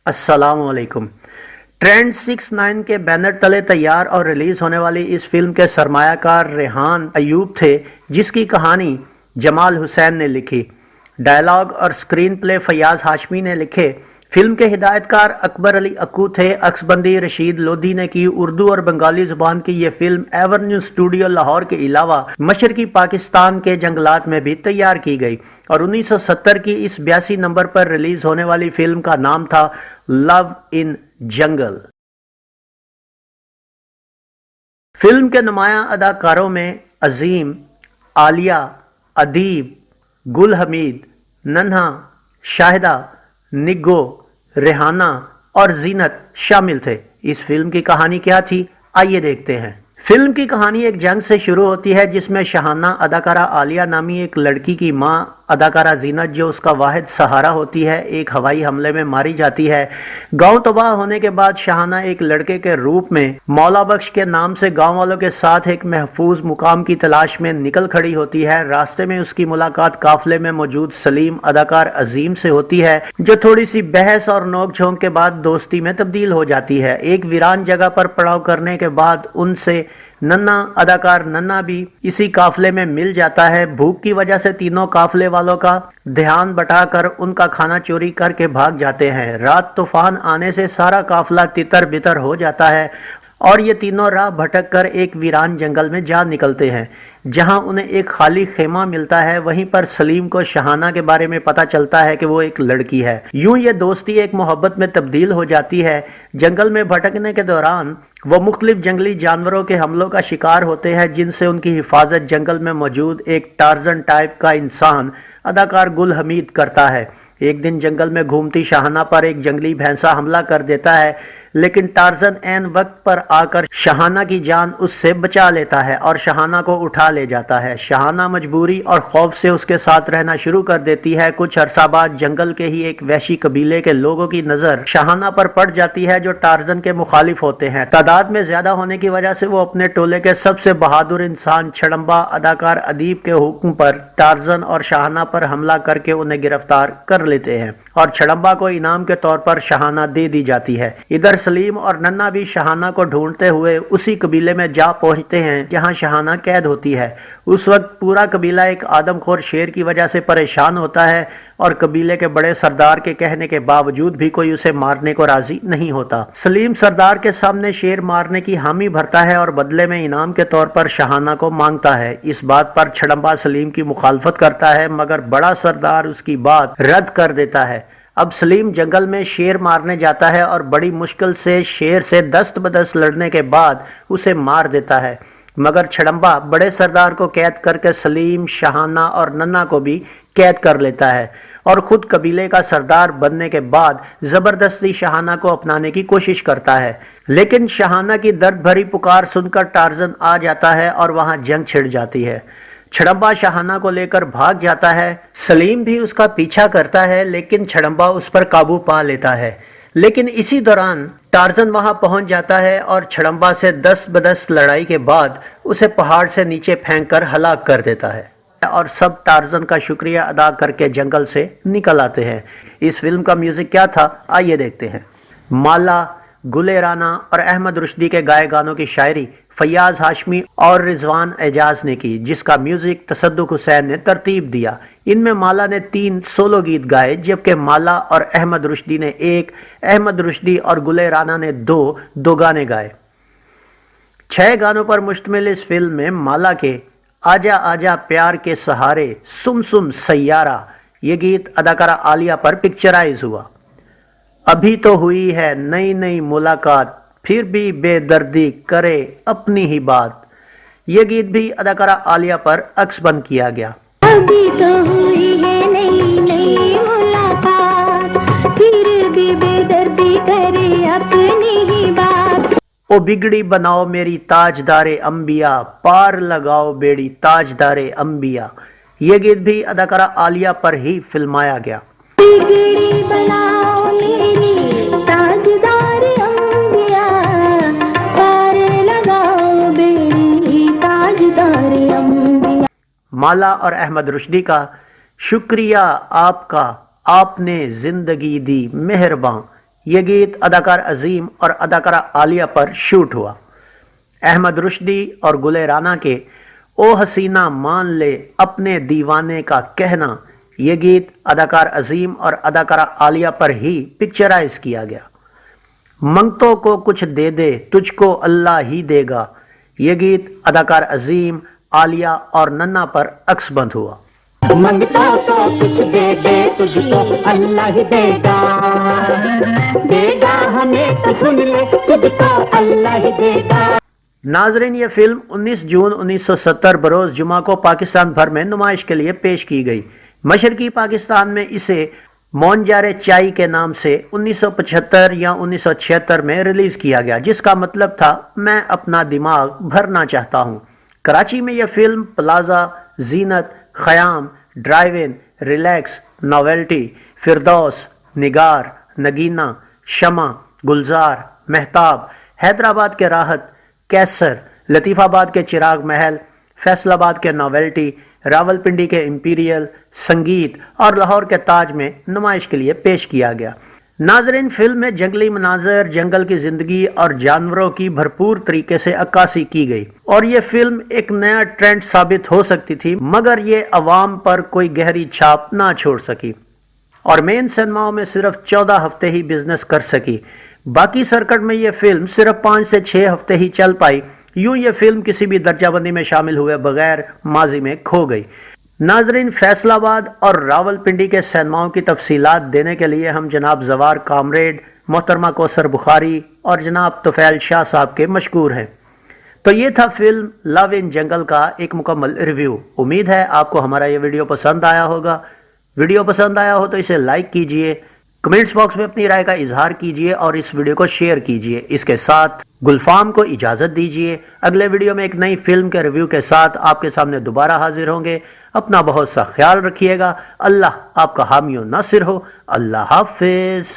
अस्सलाम वालेकुम। Trend 6ix9ine के बैनर तले तैयार और रिलीज होने वाली इस फिल्म के सरमायाकार रेहान अयूब थे, जिसकी कहानी जमाल हुसैन ने लिखी। डायलॉग और स्क्रीन प्ले फयाज हाशमी ने लिखे। फिल्म के हिदायतकार अकबर अली अक्कू थे। अक्सबंदी रशीद लोधी ने की। उर्दू और बंगाली जुबान की ये फिल्म एवर्न्यू स्टूडियो लाहौर के अलावा मशरकी पाकिस्तान के जंगलात में भी तैयार की गई और 1970 की इस 82 नंबर पर रिलीज होने वाली फिल्म का नाम था लव इन जंगल। फिल्म के नुमायां अदाकारों में अजीम, आलिया, अदीब, गुल हमीद, नन्हा, शाहिदा, निग्गो, रेहाना और जीनत शामिल थे। इस फिल्म की कहानी क्या थी, आइए देखते हैं। फिल्म की कहानी एक जंग से शुरू होती है जिसमें शहाना अदाकारा आलिया नामी एक लड़की की मां अदाकारा जीनत, जो उसका वाहिद सहारा होती है, एक हवाई हमले में मारी जाती है। गांव तबाह होने के बाद शहाना एक लड़के के रूप में मौला बख्श के नाम से गांव वालों के साथ एक महफूज मुकाम की तलाश में निकल खड़ी होती है। रास्ते में उसकी मुलाकात काफिले में मौजूद सलीम अदाकार अजीम से होती है, जो थोड़ी सी बहस और नोक झोंक के बाद दोस्ती में तब्दील हो जाती है। एक वीरान जगह पर पड़ाव करने के बाद उनसे नन्ना अदाकार नन्ना भी इसी काफिले में मिल जाता है। भूख की वजह से तीनों काफिले वालों का ध्यान बटाकर उनका खाना चोरी करके भाग जाते हैं। रात तूफान आने से सारा काफिला तितर बितर हो जाता है और ये तीनों राह भटक कर एक वीरान जंगल में जा निकलते हैं, जहां उन्हें एक खाली खेमा मिलता है। वहीं पर सलीम को शहाना के बारे में पता चलता है कि वो एक लड़की है। यूं ये दोस्ती एक मोहब्बत में तब्दील हो जाती है। जंगल में भटकने के दौरान वो मुख्तलिफ जंगली जानवरों के हमलों का शिकार होते हैं, जिनसे उनकी हिफाजत जंगल में मौजूद एक टार्जन टाइप का इंसान अदाकार गुल हमीद करता है। एक दिन जंगल में घूमती शहाना पर एक जंगली भैंसा हमला कर देता है, लेकिन टार्जन ऐन वक्त पर आकर शहाना की जान उससे बचा लेता है और शहाना को उठा ले जाता है। शहाना मजबूरी और खौफ से उसके साथ रहना शुरू कर देती है। कुछ अरसा बाद जंगल के ही एक वहशी कबीले के लोगों की नजर शहाना पर पड़ जाती है, जो टार्जन के मुखालिफ होते हैं। तादाद में ज्यादा होने की वजह से वो अपने टोले के सबसे बहादुर इंसान छड़म्बा अदाकार अदीब के हुक्म पर टार्जन और शहाना पर हमला करके उन्हें गिरफ्तार कर लेते हैं और छड़म्बा को इनाम के तौर पर शहाना दे दी जाती है। इधर सलीम और नन्ना भी शहाना को ढूंढते हुए उसी कबीले में जा पहुंचते हैं जहां शहाना कैद होती है। उस वक्त पूरा कबीला एक आदमखोर शेर की वजह से परेशान होता है और कबीले के बड़े सरदार के कहने के बावजूद भी कोई उसे मारने को राजी नहीं होता। सलीम सरदार के सामने शेर मारने की हामी भरता है और बदले में इनाम के तौर पर शहाना को मांगता है। इस बात पर छड़म्बा सलीम की मुखालफत करता है, मगर बड़ा सरदार उसकी बात रद्द कर देता है। अब सलीम जंगल में शेर मारने जाता है और बड़ी मुश्किल से शेर से दस्त बदस्त लड़ने के बाद उसे मार देता है, मगर छड़म्बा बड़े सरदार को कैद करके सलीम, शहाना और नन्ना को भी कैद कर लेता है और खुद कबीले का सरदार बनने के बाद जबरदस्ती शहाना को अपनाने की कोशिश करता है। लेकिन शहाना की दर्द भरी पुकार सुनकर टार्जन आ जाता है और वहां जंग छिड़ जाती है। छड़म्बा शहाना को लेकर भाग जाता है। सलीम भी उसका पीछा करता है, लेकिन छड़म्बा उस पर काबू पा लेता है। लेकिन इसी दौरान टार्जन वहां पहुंच जाता है और छड़म्बा से दस बदस लड़ाई के बाद उसे पहाड़ से नीचे फेंककर हलाक कर देता है और सब टार्जन का शुक्रिया अदा करके जंगल से निकल आते हैं। इस फिल्म का म्यूजिक क्या था, आइए देखते हैं। माला, गुले राना और अहमद रुश्दी के गाए गानों की शायरी फयाज हाशमी और रिजवान एजाज ने की, जिसका म्यूजिक तसद्दुक हुसैन ने तरतीब दिया। इनमें माला ने 3 सोलो गीत गाए, जबकि माला और अहमद रुश्दी ने 1, अहमद रुश्दी और गुले राना ने 2 गाने गाए। 6 गानों पर मुश्तमिल इस फिल्म में माला के आजा आजा प्यार के सहारे, सुम सुम सैयारा, ये गीत अदाकारा आलिया पर पिक्चराइज हुआ। अभी तो हुई है नई नई मुलाकात, फिर भी बेदर्दी करे अपनी ही बात, ये गीत भी अदाकारा आलिया पर अक्सबंद किया गया। अभी तो हुई है नई नई मुलाकात, फिर भी बेदर्दी करे अपनी ही बात। ओ बिगड़ी बनाओ मेरी ताजदारे अंबिया, पार लगाओ बेड़ी ताजदारे अंबिया, ये गीत भी अदाकारा आलिया पर ही फिल्माया गया। बिगड़ी बनाओ मेरी ताजदारे अंबिया, पार लगाओ बेड़ी ताजदारे अंबिया। माला और अहमद रुश्दी का शुक्रिया आपका, आपने जिंदगी दी मेहरबान, یہ گیت اداکار عظیم اور اداکارہ عالیہ پر شوٹ ہوا۔ احمد رشدی اور گل رانا کے او حسینہ مان لے اپنے دیوانے کا کہنا، یہ گیت اداکار عظیم اور اداکارہ عالیہ پر ہی پکچرائز کیا گیا۔ منگتوں کو کچھ دے دے تجھ کو اللہ ہی دے گا، یہ گیت اداکار عظیم، عالیہ اور ننھا پر عکس بند ہوا۔ منگتا کو کچھ دے دے تجھ کو اللہ ہی دے گا ہمیں تو سن لے تجھ کو اللہ ہی دے گا۔ ناظرین، یہ فلم 19 جون 1970 بروز جمعہ کو پاکستان بھر میں نمائش کے لیے پیش کی گئی۔ مشرقی پاکستان میں اسے مونجارے چائی کے نام سے 1975 یا 1976 میں ریلیز کیا گیا، جس کا مطلب تھا میں اپنا دماغ بھرنا چاہتا ہوں۔ کراچی میں یہ فلم پلازا، زینت، خیام، ڈرائیو ان، ریلیکس، نویلٹی، فردوس، نگار، نگینہ، شمع، گلزار، مہتاب، حیدرآباد کے راحت، کیسر، لطیف آباد کے چراغ محل، فیصل آباد کے نویلٹی، راولپنڈی کے امپیریل، سنگیت اور لاہور کے تاج میں نمائش کے لیے پیش کیا گیا۔ ناظرین، فلم میں جنگلی مناظر، جنگل کی زندگی اور جانوروں کی بھرپور طریقے سے عکاسی کی گئی، اور یہ فلم ایک نیا ٹرینڈ ثابت ہو سکتی تھی، مگر یہ عوام پر کوئی گہری چھاپ نہ چھوڑ سکی اور مین سینماؤں میں صرف 14 ہفتے ہی بزنس کر سکی۔ باقی سرکٹ میں یہ فلم صرف 5 سے 6 ہفتے ہی چل پائی۔ یوں یہ فلم کسی بھی درجہ بندی میں شامل ہوئے بغیر ماضی میں کھو گئی۔ ناظرین، فیصل آباد اور راولپنڈی کے سینماؤں کی تفصیلات دینے کے لیے ہم جناب زوار کامریڈ، محترمہ کوثر بخاری اور جناب طفیل شاہ صاحب کے مشکور ہیں۔ تو یہ تھا فلم لو ان جنگل کا ایک مکمل ریویو۔ امید ہے آپ کو ہمارا یہ ویڈیو پسند آیا ہوگا۔ ویڈیو پسند آیا ہو تو اسے لائک کیجئے، کمنٹس باکس میں اپنی رائے کا اظہار کیجئے اور اس ویڈیو کو شیئر کیجئے۔ اس کے ساتھ گلفام کو اجازت دیجئے۔ اگلے ویڈیو میں ایک نئی فلم کے ریویو کے ساتھ آپ کے سامنے دوبارہ حاضر ہوں گے۔ اپنا بہت سا خیال رکھیے گا۔ اللہ آپ کا حامی و ناصر ہو۔ اللہ حافظ۔